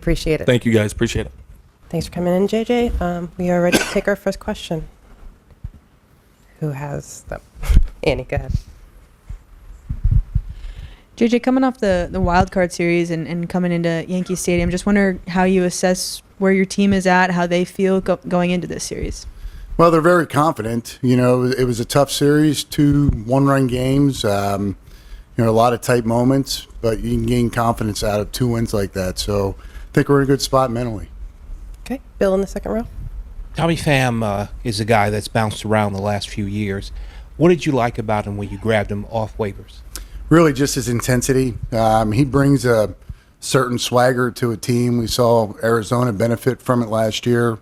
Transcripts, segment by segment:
appreciate it. Thank you, guys. Appreciate it. Thanks for coming in, JJ. We are ready to take our first question. Who has them? Annie, go ahead. JJ, coming off the wild card series and coming into Yankee Stadium, just wonder how you assess where your team is at, how they feel going into this series. Well, they're very confident. You know, it was a tough series, 2 one-run games. A lot of tight moments, but you can gain confidence out of 2 wins like that. So I think we're in a good spot mentally. Okay, Bill in the second row. Tommy Pham is a guy that's bounced around the last few years. What did you like about him when you grabbed him off waivers? Really just his intensity. He brings a certain swagger to a team. We saw Arizona benefit from it last year.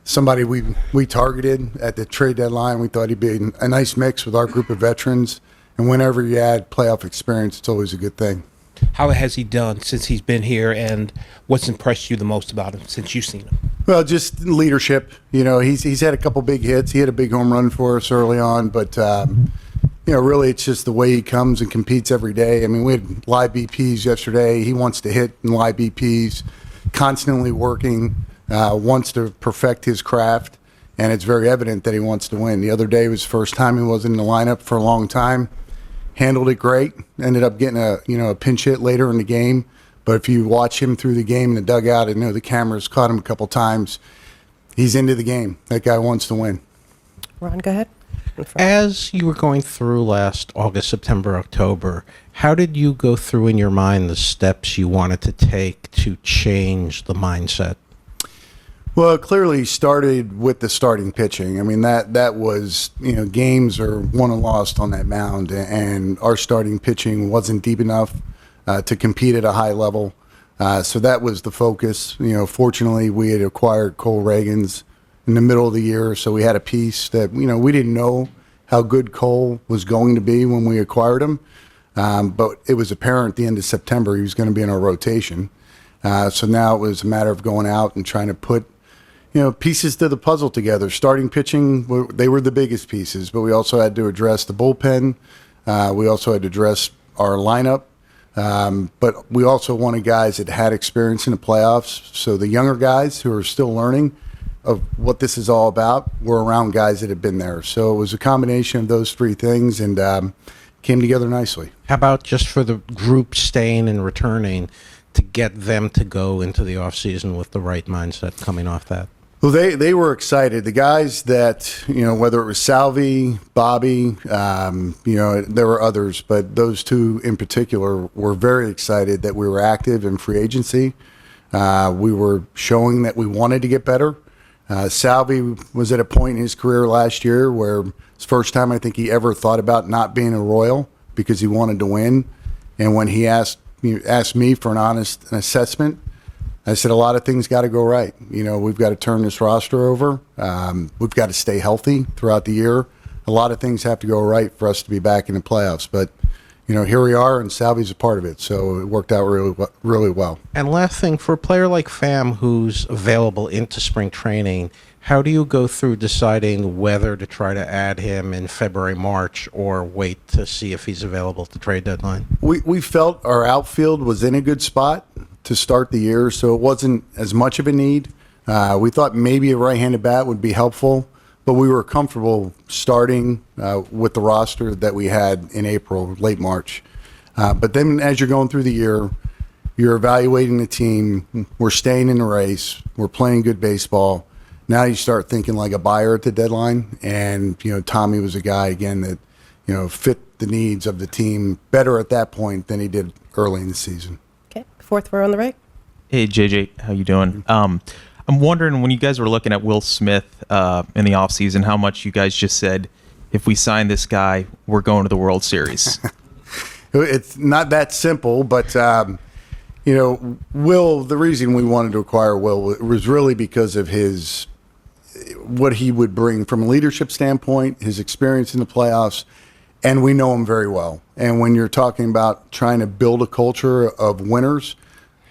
Somebody we targeted at the trade deadline. We thought he'd be a nice mix with our group of veterans. And whenever you add playoff experience, it's always a good thing. How has he done since he's been here, and what's impressed you the most about him since you've seen him? Well, just leadership. You know, he's had a couple big hits. He had a big home run for us early on, but really it's just the way he comes and competes every day. I mean, we had live BPs yesterday. He wants to hit in live BPs, constantly working, wants to perfect his craft, and it's very evident that he wants to win. The other day was the first time he wasn't in the lineup for a long time. Handled it great. Ended up getting a pinch hit later in the game. But if you watch him through the game in the dugout, and the cameras caught him a couple times, he's into the game. That guy wants to win. Ron, go ahead. As you were going through last August, September, October, how did you go through in your mind the steps you wanted to take to change the mindset? Well, it clearly started with the starting pitching. I mean, that was, games are won and lost on that mound, and our starting pitching wasn't deep enough to compete at a high level. So that was the focus. Fortunately, we had acquired Cole Reagans in the middle of the year, so we had a piece that, we didn't know how good Cole was going to be when we acquired him. But it was apparent at the end of September he was going to be in our rotation. So now it was a matter of going out and trying to put pieces to the puzzle together. Starting pitching, they were the biggest pieces, but we also had to address the bullpen. We also had to address our lineup. But we also wanted guys that had experience in the playoffs. So the younger guys who are still learning of what this is all about were around guys that had been there. So it was a combination of those 3 things, and came together nicely. How about just for the group staying and returning to get them to go into the offseason with the right mindset coming off that? Well, they were excited. The guys that, whether it was Salvi, Bobby, there were others, but those 2 in particular were very excited that we were active in free agency. We were showing that we wanted to get better. Salvi was at a point in his career last year where it's the first time I think he ever thought about not being a Royal because he wanted to win. And when he asked me for an honest assessment, I said, a lot of things got to go right. We've got to turn this roster over. We've got to stay healthy throughout the year. A lot of things have to go right for us to be back in the playoffs. But, here we are, and Salvi's a part of it. So it worked out really, really well. And last thing, for a player like Pham who's available into spring training, how do you go through deciding whether to try to add him in February, March, or wait to see if he's available at the trade deadline? We felt our outfield was in a good spot to start the year, so it wasn't as much of a need. We thought maybe a right-handed bat would be helpful, but we were comfortable starting with the roster that we had in April, late March. But then as you're going through the year, you're evaluating the team. We're staying in the race. We're playing good baseball. Now you start thinking like a buyer at the deadline, and Tommy was a guy again that fit the needs of the team better at that point than he did early in the season. Okay, 4th row on the right. Hey, JJ, how you doing? I'm wondering, when you guys were looking at Will Smith in the offseason, how much you guys just said, if we sign this guy, we're going to the World Series. It's not that simple, but, Will, the reason we wanted to acquire Will was really because of what he would bring from a leadership standpoint, his experience in the playoffs, and we know him very well. And when you're talking about trying to build a culture of winners,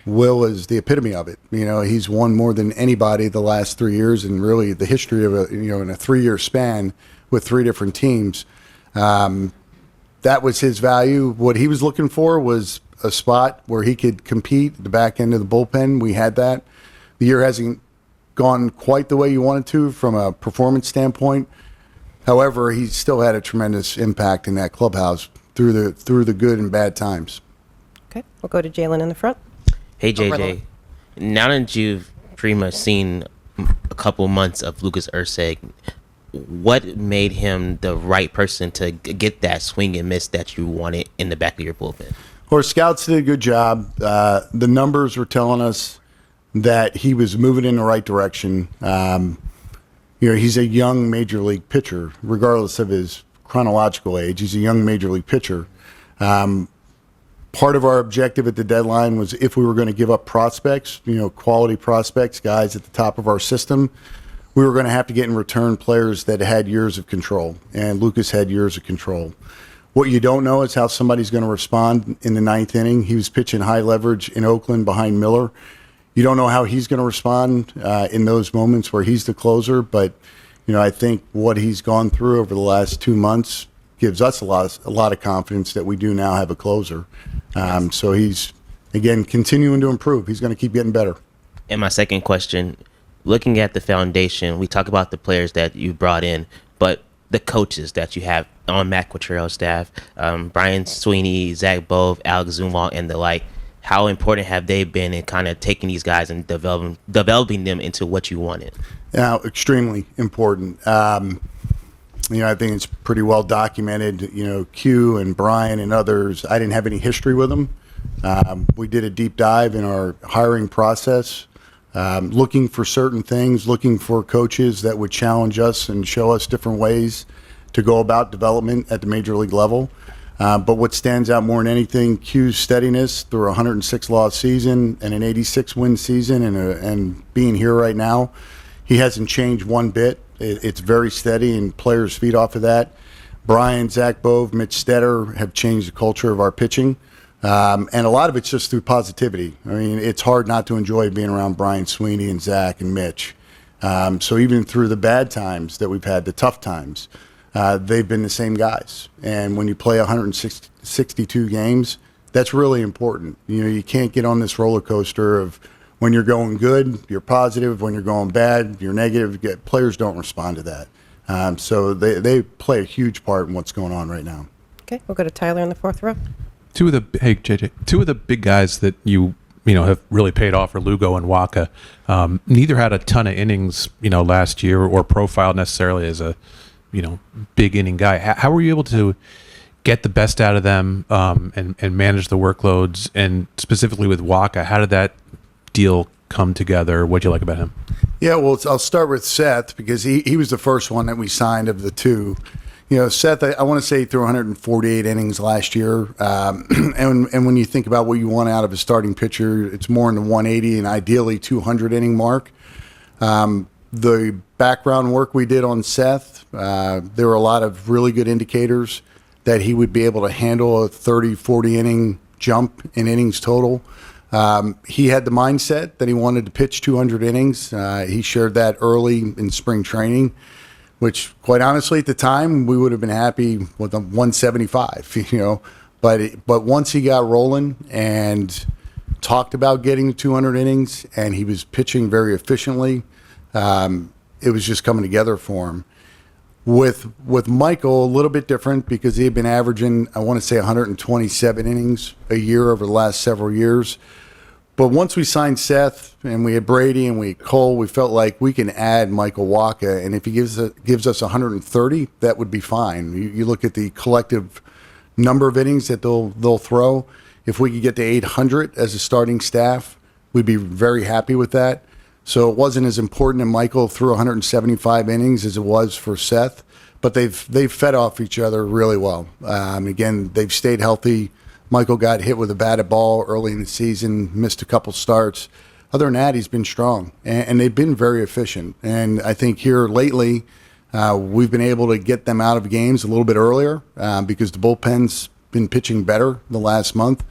Will is the epitome of it. He's won more than anybody the last 3 years, and really the history of in a 3-year span with 3 different teams. That was his value. What he was looking for was a spot where he could compete at the back end of the bullpen. We had that. The year hasn't gone quite the way you wanted to from a performance standpoint. However, he still had a tremendous impact in that clubhouse through the good and bad times. Okay, we'll go to Jalen in the front. Hey, Over JJ. Now that you've pretty much seen a couple months of Lucas Urseg, what made him the right person to get that swing and miss that you wanted in the back of your bullpen? Our scouts did a good job. The numbers were telling us that he was moving in the right direction. He's a young major league pitcher, regardless of his chronological age. He's a young major league pitcher. Part of our objective at the deadline was if we were going to give up prospects, quality prospects, guys at the top of our system, we were going to have to get in return players that had years of control. And Lucas had years of control. What you don't know is how somebody's going to respond in the ninth inning. He was pitching high leverage in Oakland behind Miller. You don't know how he's going to respond in those moments where he's the closer, but I think what he's gone through over the last 2 months gives us a lot of confidence that we do now have a closer. So he's again continuing to improve. He's going to keep getting better. And my second question, looking at the foundation, we talk about the players that you brought in, but the coaches that you have on Matt Quatrero's staff, Brian Sweeney, Zach Bove, Alex Zumwalt, and the like. How important have they been in kind of taking these guys and developing them into what you wanted? Extremely important. I think it's pretty well documented. Q and Brian and others, I didn't have any history with them. We did a deep dive in our hiring process, looking for certain things, looking for coaches that would challenge us and show us different ways to go about development at the major league level. But what stands out more than anything, Q's steadiness through a 106-loss season and an 86-win season and being here right now, he hasn't changed one bit. It's very steady, and players feed off of that. Brian, Zach Bove, Mitch Stetter have changed the culture of our pitching. And a lot of it's just through positivity. I mean, it's hard not to enjoy being around Brian Sweeney and Zach and Mitch. So even through the bad times that we've had, the tough times, they've been the same guys. And when you play 162 games, that's really important. You can't get on this roller coaster of when you're going good, you're positive. When you're going bad, you're negative. Players don't respond to that. So they play a huge part in what's going on right now. Okay, we'll go to Tyler in the fourth row. Two of the big guys that you have really paid off are Lugo and Waka. Neither had a ton of innings, last year or profiled necessarily as a big inning guy. How were you able to get the best out of them and manage the workloads? And specifically with Waka, how did that deal come together? What'd you like about him? Yeah, well, I'll start with Seth because he was the first one that we signed of the two. Seth, I want to say threw 148 innings last year. And when you think about what you want out of a starting pitcher, it's more in the 180 and ideally 200 inning mark. The background work we did on Seth, there were a lot of really good indicators that he would be able to handle a 30, 40 inning jump in innings total. He had the mindset that he wanted to pitch 200 innings. He shared that early in spring training, which quite honestly at the time we would have been happy with a 175, but once he got rolling and talked about getting to 200 innings and he was pitching very efficiently, it was just coming together for him. With Michael, a little bit different because he had been averaging, I want to say 127 innings a year over the last several years. But once we signed Seth and we had Brady and we had Cole, we felt like we can add Michael Waka. And if he gives us 130, that would be fine. You look at the collective number of innings that they'll throw. If we could get to 800 as a starting staff, we'd be very happy with that. So it wasn't as important that Michael threw 175 innings as it was for Seth, but they've fed off each other really well. Again, they've stayed healthy. Michael got hit with a batted ball early in the season, missed a couple starts. Other than that, he's been strong, and they've been very efficient. And I think here lately, we've been able to get them out of games a little bit earlier because the bullpen's been pitching better the last month.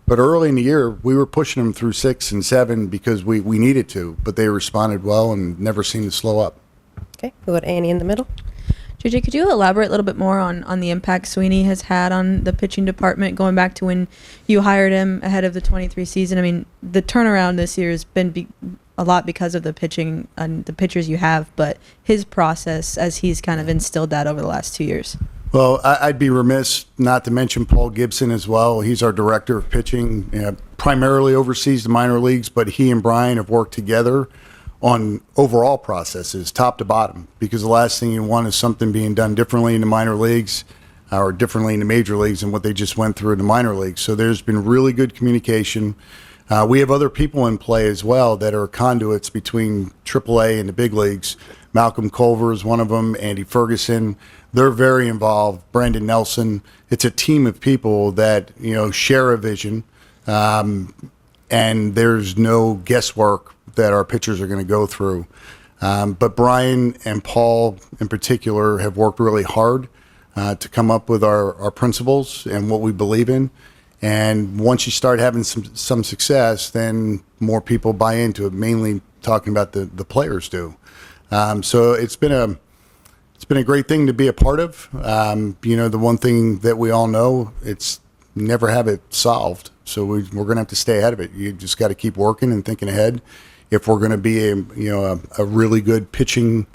But early in the year, we were pushing them through 6 and 7 because we needed to, but they responded well and never seemed to slow up. Okay, we'll go to Annie in the middle. JJ, could you elaborate a little bit more on the impact Sweeney has had on the pitching department, going back to when you hired him ahead of the 23 season? I mean, the turnaround this year has been a lot because of the pitching and the pitchers you have, but his process as he's kind of instilled that over the last 2 years. Well, I'd be remiss not to mention Paul Gibson as well. He's our director of pitching, primarily oversees the minor leagues, but he and Brian have worked together on overall processes, top to bottom, because the last thing you want is something being done differently in the minor leagues or differently in the major leagues than what they just went through in the minor leagues. So there's been really good communication. We have other people in play as well that are conduits between AAA and the big leagues. Malcolm Culver is one of them, Andy Ferguson. They're very involved. Brandon Nelson. It's a team of people that, share a vision, and there's no guesswork that our pitchers are going to go through. But Brian and Paul in particular have worked really hard to come up with our principles and what we believe in. And once you start having some success, then more people buy into it, mainly talking about the players do. So it's been a great thing to be a part of. The one thing that we all know, it's never have it solved. So we're going to have to stay ahead of it. You just got to keep working and thinking ahead. If we're going to be a really good pitching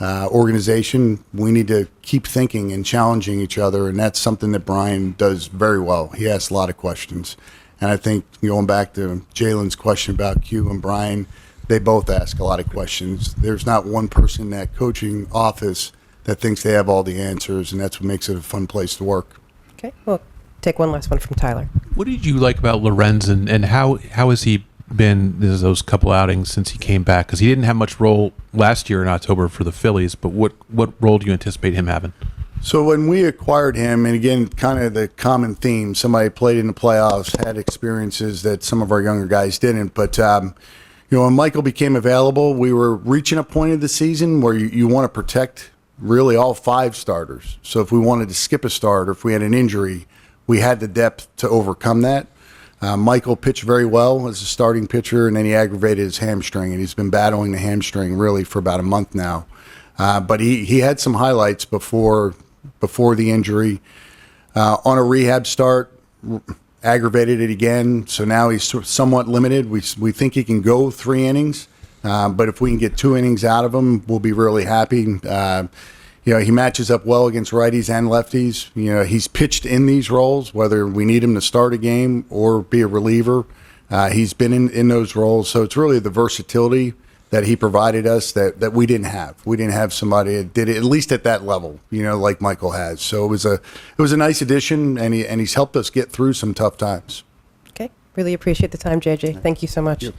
organization, we need to keep thinking and challenging each other, and that's something that Brian does very well. He asks a lot of questions, and I think going back to Jalen's question about Q and Brian, they both ask a lot of questions. There's not one person in that coaching office that thinks they have all the answers, and that's what makes it a fun place to work. Okay, we'll take one last one from Tyler. What did you like about Lorenzen, and how has he been those couple outings since he came back? Because he didn't have much role last year in October for the Phillies, but what role do you anticipate him having? So when we acquired him, and again, kind of the common theme, somebody played in the playoffs, had experiences that some of our younger guys didn't, but when Michael became available, we were reaching a point of the season where you want to protect really all 5 starters. So if we wanted to skip a start or if we had an injury, we had the depth to overcome that. Michael pitched very well as a starting pitcher, and then he aggravated his hamstring, and he's been battling the hamstring really for about a month now. But he had some highlights before the injury. On a rehab start, aggravated it again, so now he's somewhat limited. We think he can go 3 innings, but if we can get 2 innings out of him, we'll be really happy. He matches up well against righties and lefties. He's pitched in these roles, whether we need him to start a game or be a reliever. He's been in those roles. So it's really the versatility that he provided us that we didn't have. We didn't have somebody that did it, at least at that level, like Michael has. So it was a nice addition, and he's helped us get through some tough times. Okay, really appreciate the time, JJ. Thank you so much. Yep.